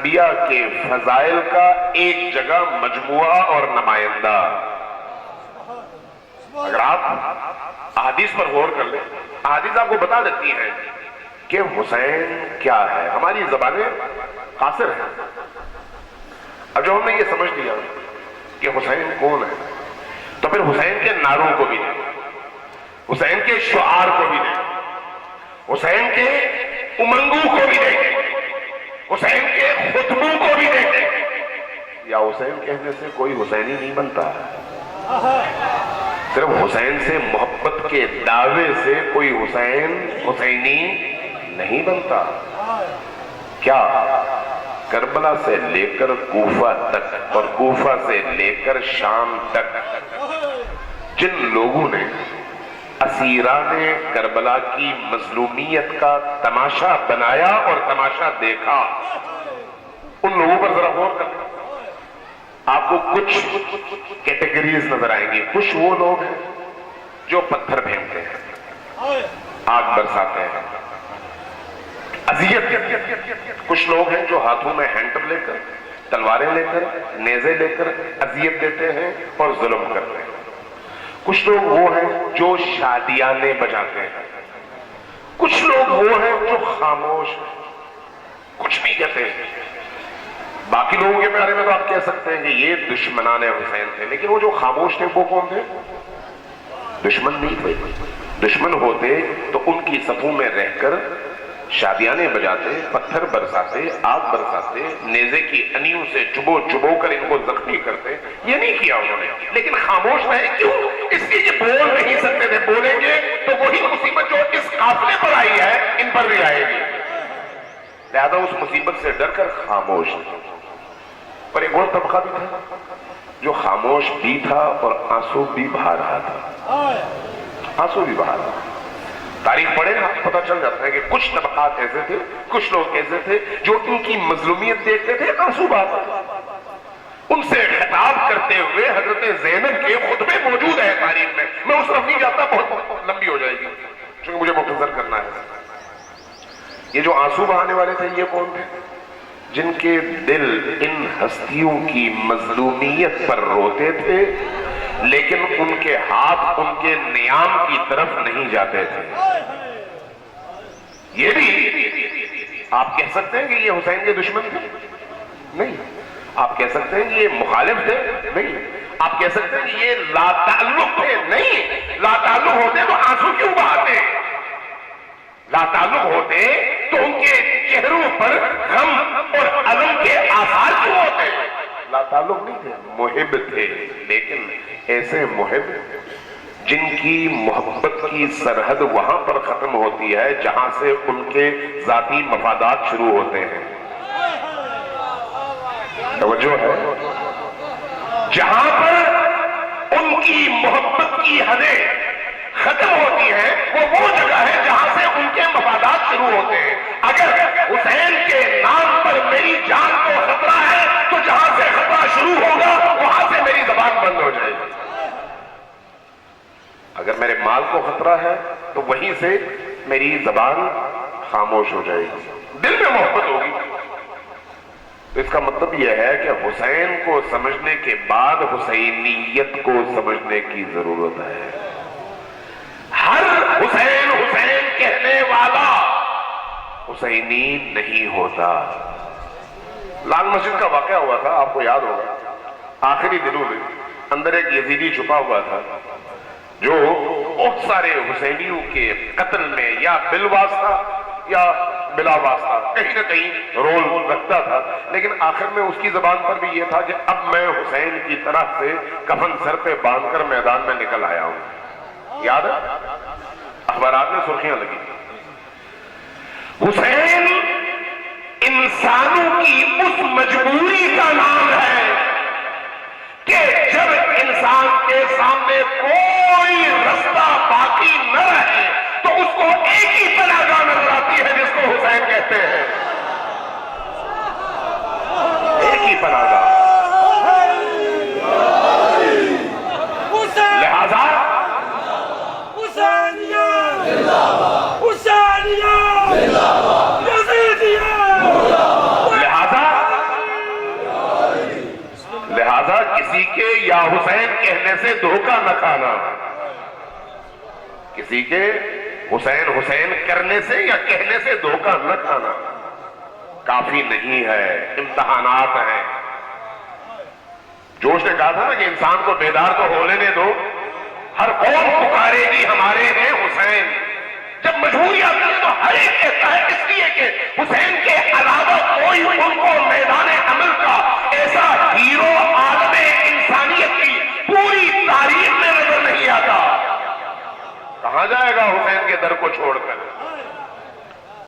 انبیاء کے فضائل کا ایک جگہ مجموعہ اور نمائندہ. اگر آپ احادیث پر غور کر لیں، احادیث آپ کو بتا دیتی ہیں کہ حسین کیا ہے. ہماری زبانیں قاصر ہیں. اب جب ہم نے یہ سمجھ لیا کہ حسین کون ہے تو پھر حسین کے نعروں کو بھی دیں، حسین کے شعار کو بھی دیں، حسین کے امنگوں کو بھی دیکھیں، حسین کے خطبوں کو بھی دیکھیں. یا حسین کہنے سے کوئی حسینی نہیں بنتا. صرف حسین سے محبت کے دعوے سے کوئی حسینی نہیں بنتا. کیا کربلا سے لے کر کوفہ تک اور کوفہ سے لے کر شام تک جن لوگوں نے اسیران کربلا کی مظلومیت کا تماشا بنایا اور تماشا دیکھا، ان لوگوں پر ذرا غور کریں. آپ کو کچھ کیٹیگریز نظر آئیں گی. کچھ وہ لوگ ہیں جو پتھر پھینکتے ہیں، آگ برساتے ہیں، اذیت. کچھ لوگ ہیں جو ہاتھوں میں ہینڈر لے کر، تلواریں لے کر، نیزے لے کر اذیت دیتے ہیں اور ظلم کرتے ہیں. کچھ لوگ وہ ہیں جو شادیانے بجاتے ہیں. کچھ لوگ وہ ہیں جو خاموش کچھ نہیں کہتے ہیں. باقی لوگوں کے بارے میں تو آپ کہہ سکتے ہیں کہ یہ دشمنان حسین تھے، لیکن وہ جو خاموش تھے وہ کون تھے؟ دشمن نہیں تھے. دشمن ہوتے تو ان کی صفوں میں رہ کر شادیانے بجاتے، پتھر برساتے، آگ برساتے، نیزے کی انیوں سے چبو چبو کر ان کو زخمی کرتے. یہ نہیں کیا انہوں نے. لیکن خاموش رہے. کیوں؟ اس لیے یہ بول نہیں سکتے تھے. بولیں گے تو وہی مصیبت جو اس قافلے پر آئی ہے ان پر بھی آئے گی. لہذا اس مصیبت سے ڈر کر خاموش. پر ایک اور طبقہ بھی تھا جو خاموش بھی تھا اور آنسو بھی بہا رہا تھا. آنسو بھی بہا رہا تھا. تاریخ پڑھیں آپ کو پتہ چل جاتا ہے کہ کچھ طبقات ایسے تھے، کچھ لوگ ایسے تھے جو ان کی مظلومیت دیکھتے تھے، آنسو بہاتے تھے. ان سے خطاب کرتے ہوئے حضرت زینب کے خطبے موجود ہیں تاریخ میں. میں اس طرف نہیں جاتا، بہت لمبی ہو جائے گی چونکہ مجھے مختصر کرنا ہے. یہ جو آنسو بہانے والے تھے یہ کون تھے؟ جن کے دل ان ہستیوں کی مظلومیت پر روتے تھے لیکن ان کے ہاتھ ان کے نیام کی طرف نہیں جاتے تھے. یہ بھی آپ کہہ سکتے ہیں کہ یہ حسین کے دشمن تھے؟ نہیں. آپ کہہ سکتے ہیں کہ یہ مخالف تھے؟ نہیں. آپ کہہ سکتے ہیں کہ یہ لا تعلق تھے؟ نہیں. لا تعلق ہوتے تو آنسو کیوں بہاتے؟ لا تعلق ہوتے تو ان کے چہروں پر غم اور الم کے آثار کیوں ہوتے؟ لا تعلق نہیں تھے، محب تھے. لیکن ایسے محب جن کی محبت کی سرحد وہاں پر ختم ہوتی ہے جہاں سے ان کے ذاتی مفادات شروع ہوتے ہیں. توجہ ہے؟ جہاں پر ان کی محبت کی حدیں ختم ہوتی ہیں وہ جگہ ہے جہاں سے ان کے مفادات شروع ہوتے ہیں. اگر حسین کے نام پر میری جان کو خطرہ ہے تو جہاں سے خطرہ شروع ہوگا وہاں سے میری زبان بند ہو جائے گی. اگر میرے مال کو خطرہ ہے تو وہیں سے میری زبان خاموش ہو جائے گی. دل میں محبت ہوگی. تو اس کا مطلب یہ ہے کہ حسین کو سمجھنے کے بعد حسینیت کو سمجھنے کی ضرورت ہے. ہر حسین حسین کہنے والا حسینی نہیں ہوتا. لال مسجد کا واقعہ ہوا تھا، آپ کو یاد ہوگا. آخری دنوں میں اندر ایک یزیدی چھپا ہوا تھا جو بہت سارے حسینیوں کے قتل میں یا بالواسطہ یا بلا واسطہ کہیں نہ کہیں رول رکھتا تھا. لیکن آخر میں اس کی زبان پر بھی یہ تھا کہ اب میں حسین کی طرف سے کفن سر پہ باندھ کر میدان میں نکل آیا ہوں. یاد ہے؟ اخبارات میں سرخیاں لگی. حسین انسانوں کی اس مجبوری کا نام ہے کہ جب انسان کے سامنے کوئی رستہ باقی نہ رہے تو اس کو ایک ہی پناہگاہ نظر آتی ہے جس کو حسین کہتے ہیں. ایک ہی پناہگاہ. لہذا یا حسین کہنے سے دھوکہ نہ کھانا. کسی کے حسین حسین کرنے سے یا کہنے سے دھوکہ نہ کھانا کافی نہیں ہے، امتحانات ہیں. جوش نے کہا تھا نا کہ انسان کو بیدار تو ہو لینے دو، ہر قوم پکارے گی ہمارے ہیں حسین. جب مجبوری آتی ہے تو ہر ایک کہتا ہے، اس لیے کہ حسین کے علاوہ کوئی ان کو میدان عمل کا ایسا ہیرو عالم انسانیت کی پوری تاریخ میں نظر نہیں آتا. کہاں جائے گا حسین کے در کو چھوڑ کر؟